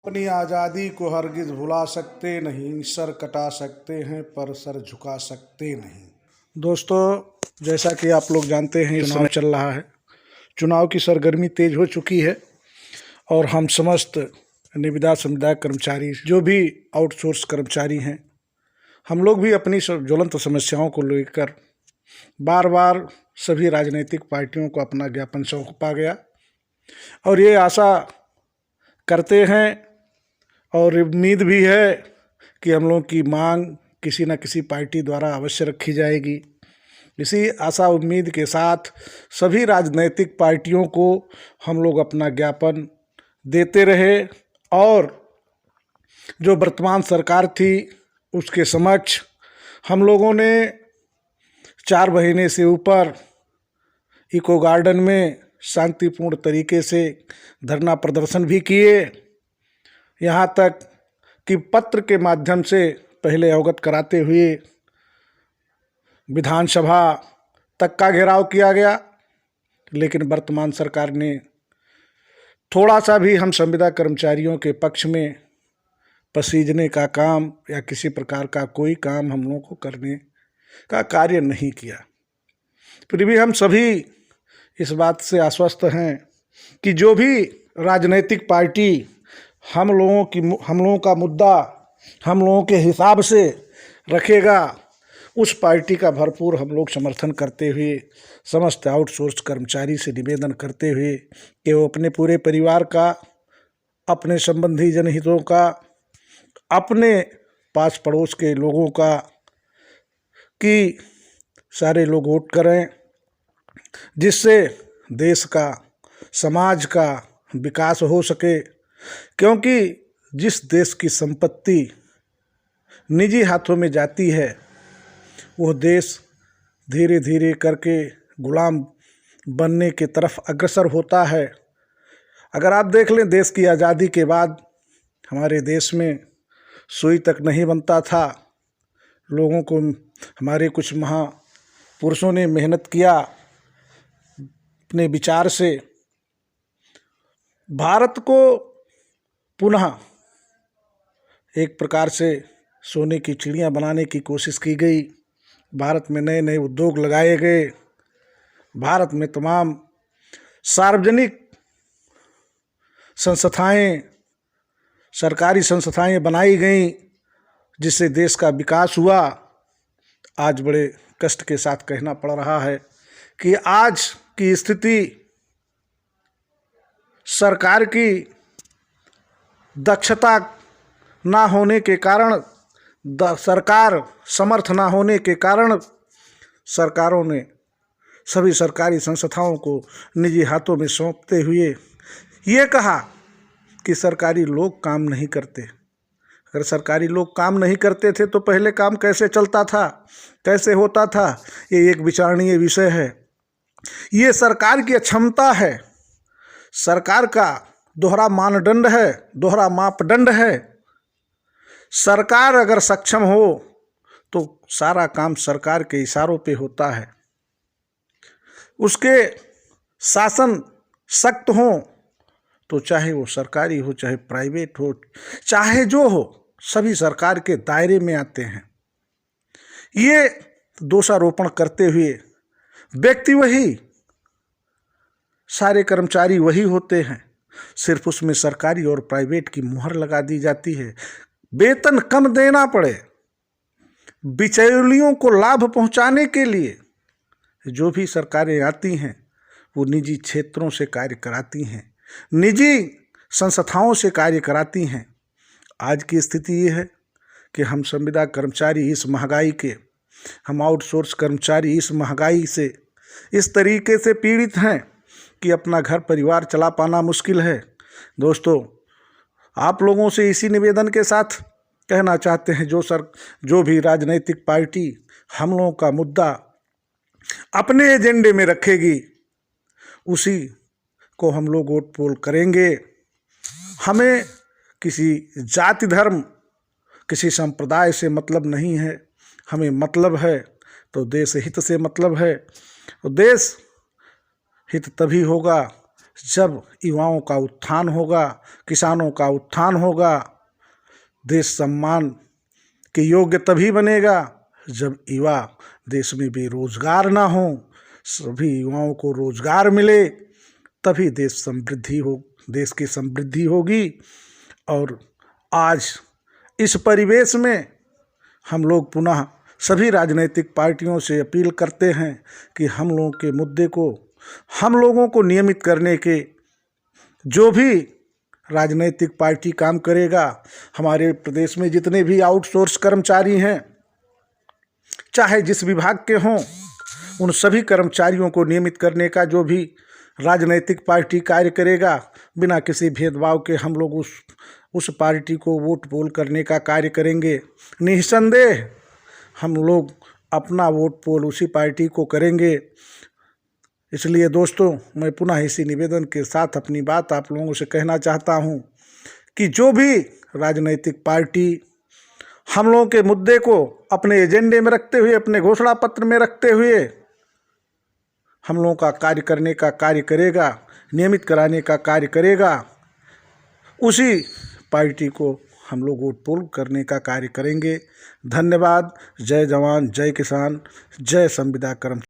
अपनी आज़ादी को हरगिज़ भुला सकते नहीं, सर कटा सकते हैं पर सर झुका सकते नहीं। दोस्तों, जैसा कि आप लोग जानते हैं इस समय चल रहा है, चुनाव की सरगर्मी तेज हो चुकी है और हम समस्त निविदा समुदाय कर्मचारी जो भी आउटसोर्स कर्मचारी हैं, हम लोग भी अपनी ज्वलंत समस्याओं को लेकर बार बार सभी राजनीतिक पार्टियों को अपना ज्ञापन सौंपा गया और ये आशा करते हैं और उम्मीद भी है कि हम लोग की मांग किसी न किसी पार्टी द्वारा अवश्य रखी जाएगी। इसी आशा उम्मीद के साथ सभी राजनीतिक पार्टियों को हम लोग अपना ज्ञापन देते रहे और जो वर्तमान सरकार थी उसके समक्ष हम लोगों ने 4 महीने से ऊपर इको गार्डन में शांतिपूर्ण तरीके से धरना प्रदर्शन भी किए, यहाँ तक कि पत्र के माध्यम से पहले अवगत कराते हुए विधानसभा तक का घेराव किया गया। लेकिन वर्तमान सरकार ने थोड़ा सा भी हम संविदा कर्मचारियों के पक्ष में पसीजने का काम या किसी प्रकार का कोई काम हम लोगों को करने का कार्य नहीं किया। फिर भी हम सभी इस बात से आश्वस्त हैं कि जो भी राजनीतिक पार्टी हम लोगों का मुद्दा हम लोगों के हिसाब से रखेगा, उस पार्टी का भरपूर हम लोग समर्थन करते हुए समस्त आउटसोर्स कर्मचारी से निवेदन करते हुए कि वो अपने पूरे परिवार का, अपने संबंधी जनहितों का, अपने पास पड़ोस के लोगों का कि सारे लोग वोट करें, जिससे देश का, समाज का विकास हो सके। क्योंकि जिस देश की संपत्ति निजी हाथों में जाती है वो देश धीरे धीरे करके गुलाम बनने की तरफ अग्रसर होता है। अगर आप देख लें, देश की आज़ादी के बाद हमारे देश में सुई तक नहीं बनता था। लोगों को, हमारे कुछ महापुरुषों ने मेहनत किया, अपने विचार से भारत को पुनः एक प्रकार से सोने की चिड़िया बनाने की कोशिश की गई। भारत में नए नए उद्योग लगाए गए, भारत में तमाम सार्वजनिक संस्थाएं, सरकारी संस्थाएं बनाई गईं, जिससे देश का विकास हुआ। आज बड़े कष्ट के साथ कहना पड़ रहा है कि आज की स्थिति सरकार की दक्षता ना होने के कारण, सरकार समर्थ ना होने के कारण सरकारों ने सभी सरकारी संस्थाओं को निजी हाथों में सौंपते हुए ये कहा कि सरकारी लोग काम नहीं करते। अगर सरकारी लोग काम नहीं करते थे तो पहले काम कैसे चलता था, कैसे होता था, ये एक विचारणीय विषय है। ये सरकार की अक्षमता है, सरकार का दोहरा मानदंड है, दोहरा मापदंड है। सरकार अगर सक्षम हो तो सारा काम सरकार के इशारों पे होता है। उसके शासन सख्त हो तो चाहे वो सरकारी हो, चाहे प्राइवेट हो, चाहे जो हो, सभी सरकार के दायरे में आते हैं। ये दोषारोपण करते हुए व्यक्ति वही, सारे कर्मचारी वही होते हैं, सिर्फ उसमें सरकारी और प्राइवेट की मुहर लगा दी जाती है। वेतन कम देना पड़े, बिचौलियों को लाभ पहुंचाने के लिए जो भी सरकारें आती हैं वो निजी क्षेत्रों से कार्य कराती हैं, निजी संस्थाओं से कार्य कराती हैं। आज की स्थिति ये है कि हम संविदा कर्मचारी इस महंगाई के, हम आउटसोर्स कर्मचारी इस महंगाई से इस तरीके से पीड़ित हैं कि अपना घर परिवार चला पाना मुश्किल है। दोस्तों, आप लोगों से इसी निवेदन के साथ कहना चाहते हैं, जो भी राजनीतिक पार्टी हम लोगों का मुद्दा अपने एजेंडे में रखेगी उसी को हम लोग वोट पोल करेंगे। हमें किसी जाति धर्म, किसी संप्रदाय से मतलब नहीं है। हमें मतलब है तो देश हित से मतलब है। और देश हित तभी होगा जब युवाओं का उत्थान होगा, किसानों का उत्थान होगा, देश सम्मान के योग्य तभी बनेगा जब युवा देश में बेरोजगार ना हो, सभी युवाओं को रोजगार मिले, तभी देश की समृद्धि होगी। और आज इस परिवेश में हम लोग पुनः सभी राजनीतिक पार्टियों से अपील करते हैं कि हम लोगों के मुद्दे को, हम लोगों को नियमित करने के जो भी राजनीतिक पार्टी काम करेगा, हमारे प्रदेश में जितने भी आउटसोर्स कर्मचारी हैं, चाहे जिस विभाग के हों, उन सभी कर्मचारियों को नियमित करने का जो भी राजनीतिक पार्टी कार्य करेगा, बिना किसी भेदभाव के हम लोग उस पार्टी को वोट पोल करने का कार्य करेंगे। निस्संदेह हम लोग अपना वोट पोल उसी पार्टी को करेंगे। इसलिए दोस्तों, मैं पुनः इसी निवेदन के साथ अपनी बात आप लोगों से कहना चाहता हूं कि जो भी राजनीतिक पार्टी हम लोगों के मुद्दे को अपने एजेंडे में रखते हुए, अपने घोषणा पत्र में रखते हुए हम लोगों का कार्य करने का कार्य करेगा, नियमित कराने का कार्य करेगा, उसी पार्टी को हम लोग वोट पोल करने का कार्य करेंगे। धन्यवाद। जय जवान, जय किसान, जय संविदा कर्मचारी।